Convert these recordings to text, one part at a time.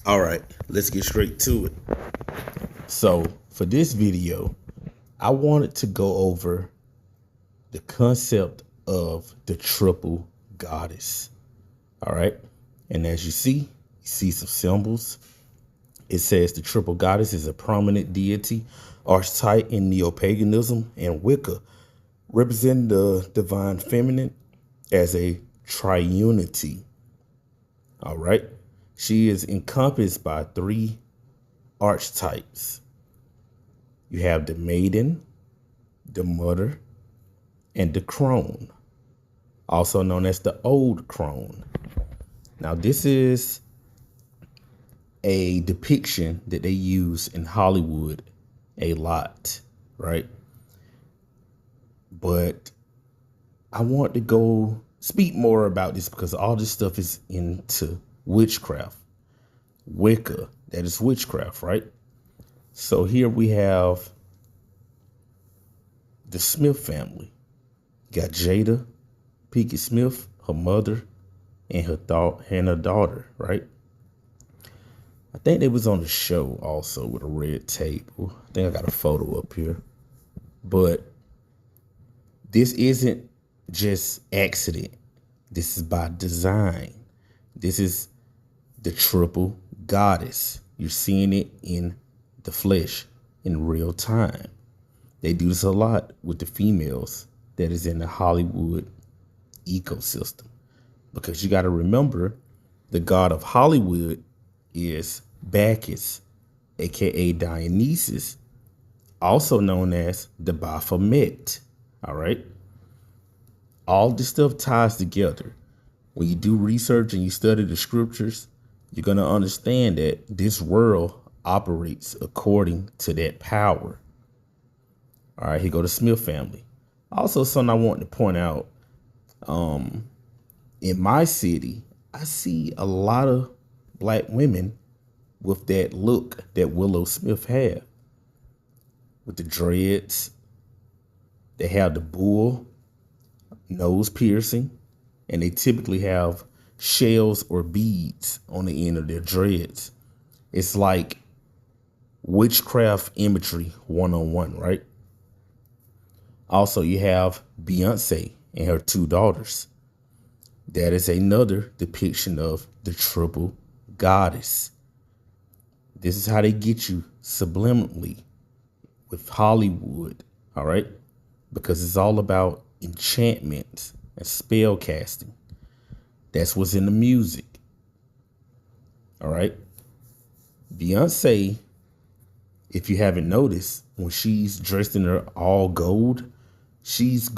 All right, let's get straight to it. So, for this video, I wanted to go over the concept of the triple goddess. All right. And as you see some symbols. It says the triple goddess is a prominent deity archetype in neo-paganism and Wicca, representing the divine feminine as a triunity. All right. She is encompassed by three archetypes. You have the maiden, the mother, and the crone, also known as the old crone. Now, this is a depiction that they use in Hollywood a lot, right? But I want to go speak more about this because all this stuff is into witchcraft, Wicca, that is witchcraft, right? So here we have the Smith family. Got Jada Pinkett Smith, her mother, and her daughter, right? I think they was on the show also with a red table. I think I got a photo up here. But this isn't just accident. This is by design. This is the triple goddess. You're seeing it in the flesh in real time. They do this a lot with the females that is in the Hollywood ecosystem. Because you got to remember, the god of Hollywood is Bacchus, aka Dionysus, also known as the Baphomet. All right. All this stuff ties together. When you do research and you study the scriptures, you're going to understand that this world operates according to that power. All right, here go the Smith family. Also, something I want to point out, in my city, I see a lot of black women with that look that Willow Smith had. With the dreads, they have the bull nose piercing, and they typically have shells or beads on the end of their dreads. It's like witchcraft imagery one-on-one, right? Also, you have Beyonce and her two daughters. That is another depiction of the triple goddess. This is how they get you subliminally with Hollywood, all right? Because it's all about enchantment and spell casting. That's what's in the music, all right? Beyonce, if you haven't noticed, when she's dressed in her all gold, she's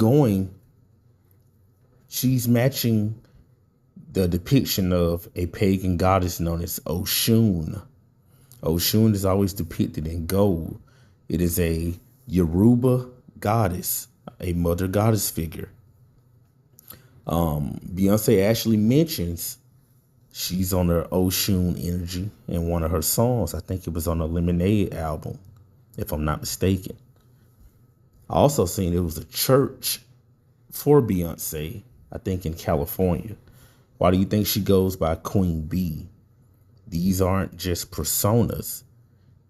matching the depiction of a pagan goddess known as Oshun. Oshun is always depicted in gold. It is a Yoruba goddess, a mother goddess figure. Beyonce actually mentions she's on her Oshun energy in one of her songs. I think it was on the Lemonade album, if I'm not mistaken. I also seen it was a church for Beyonce, I think in California. Why do you think she goes by Queen Bee? These aren't just personas.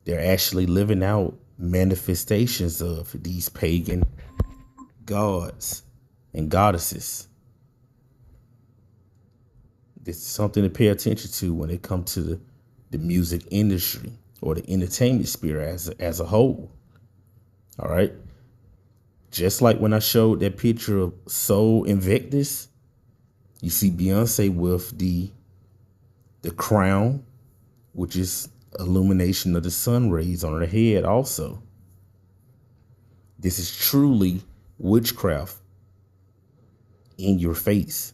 They're actually living out manifestations of these pagan gods and goddesses. This is something to pay attention to when it comes to the music industry or the entertainment sphere as a whole. All right. Just like when I showed that picture of Soul Invictus, you see Beyonce with the crown, which is illumination of the sun rays on her head also. This is truly witchcraft in your face.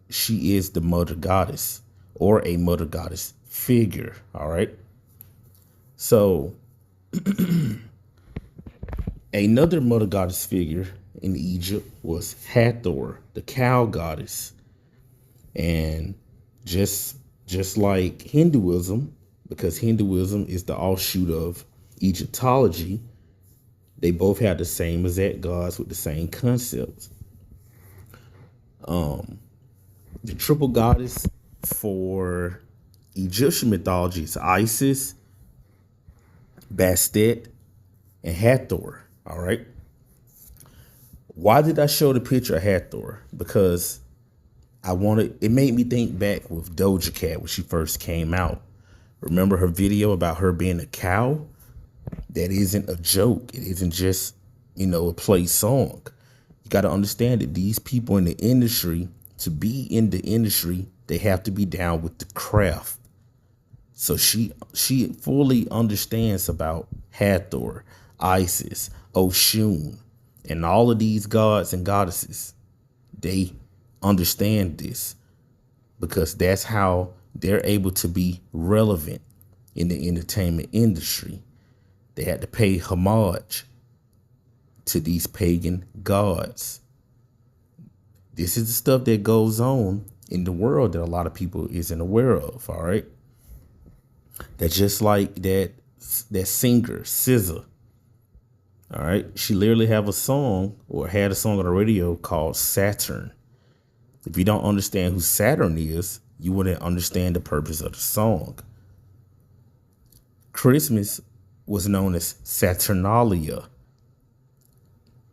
She is the mother goddess or a mother goddess figure, all right? So another mother goddess figure in Egypt was Hathor, the cow goddess. And just like Hinduism, because Hinduism is the offshoot of Egyptology, they both have the same exact gods with the same concepts. The triple goddess for Egyptian mythology is Isis, Bastet, and Hathor. All right. Why did I show the picture of Hathor? Because it made me think back with Doja Cat when she first came out. Remember her video about her being a cow? That isn't a joke. It isn't just, a play song. You got to understand that these people in the industry, to be in the industry, they have to be down with the craft. So she fully understands about Hathor, Isis, Oshun, and all of these gods and goddesses. They understand this because that's how they're able to be relevant in the entertainment industry. They had to pay homage to these pagan gods. This is the stuff that goes on in the world that a lot of people isn't aware of. All right. That's just like that singer, SZA. All right. She literally had a song on the radio called Saturn. If you don't understand who Saturn is, you wouldn't understand the purpose of the song. Christmas was known as Saturnalia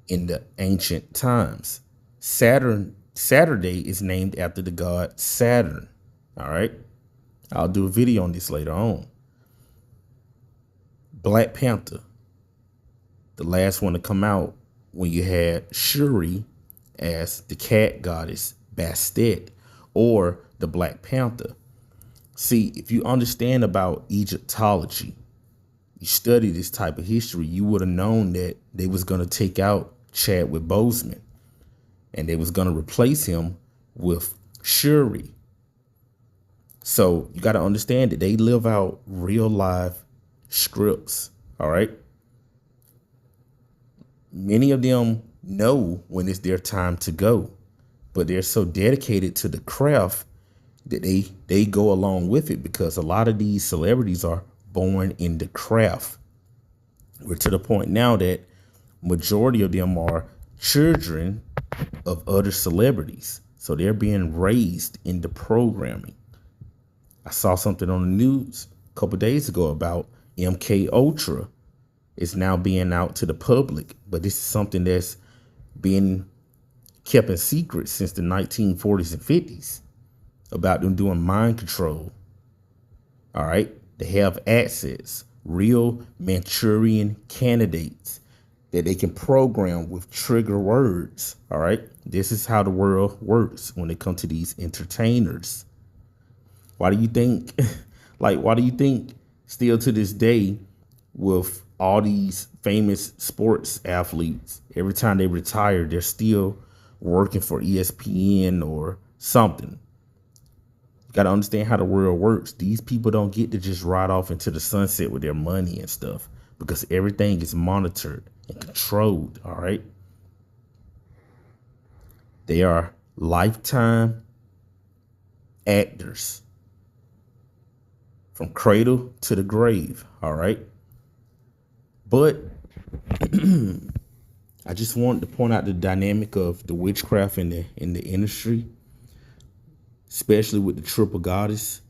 in the ancient times. Saturday is named after the god Saturn. All right. I'll do a video on this later on. Black Panther, the last one to come out, when you had Shuri as the cat goddess Bastet, or the Black Panther. See, if you understand about Egyptology, you study this type of history, you would have known that they was going to take out Chadwick Boseman and they was going to replace him with Shuri. So you got to understand that they live out real life scripts. All right. Many of them know when it's their time to go, but they're so dedicated to the craft that they go along with it, because a lot of these celebrities are born in the craft. We're to the point now that majority of them are children of other celebrities. So they're being raised in the programming. I saw something on the news a couple of days ago about MK Ultra is now being out to the public, but this is something that's been kept in secret since the 1940s and 50s about them doing mind control. All right. They have assets, real Manchurian candidates that they can program with trigger words. All right. This is how the world works when it comes to these entertainers. Why do you think still to this day with all these famous sports athletes, every time they retire, they're still working for ESPN or something? You got to understand how the world works. These people don't get to just ride off into the sunset with their money and stuff, because everything is monitored and controlled. All right. They are lifetime actors from cradle to the grave. All right. But I just wanted to point out the dynamic of the witchcraft in the industry, especially with the triple goddess.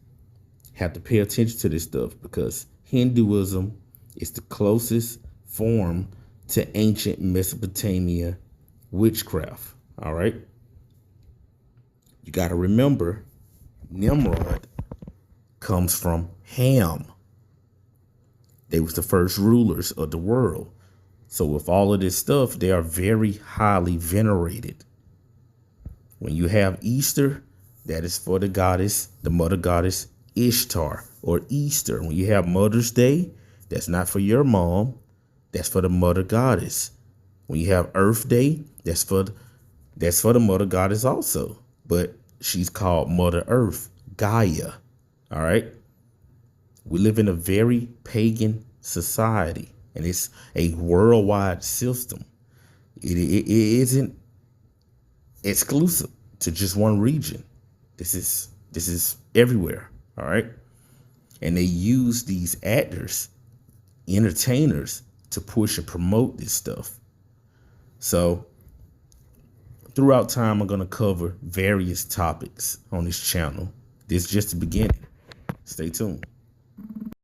Have to pay attention to this stuff, because Hinduism is the closest form to ancient Mesopotamia witchcraft. All right. You got to remember, Nimrod comes from Ham. They was the first rulers of the world. So with all of this stuff, they are very highly venerated. When you have Easter, that is for the goddess, the mother goddess Ishtar, or Easter. When you have Mother's Day, that's not for your mom. That's for the mother goddess. When you have Earth Day, that's for the mother goddess also. But she's called Mother Earth, Gaia. All right. We live in a very pagan society, and it's a worldwide system. It isn't exclusive to just one region. This is everywhere. All right. And they use these actors, entertainers, to push and promote this stuff. So throughout time, I'm going to cover various topics on this channel. This is just the beginning. Stay tuned.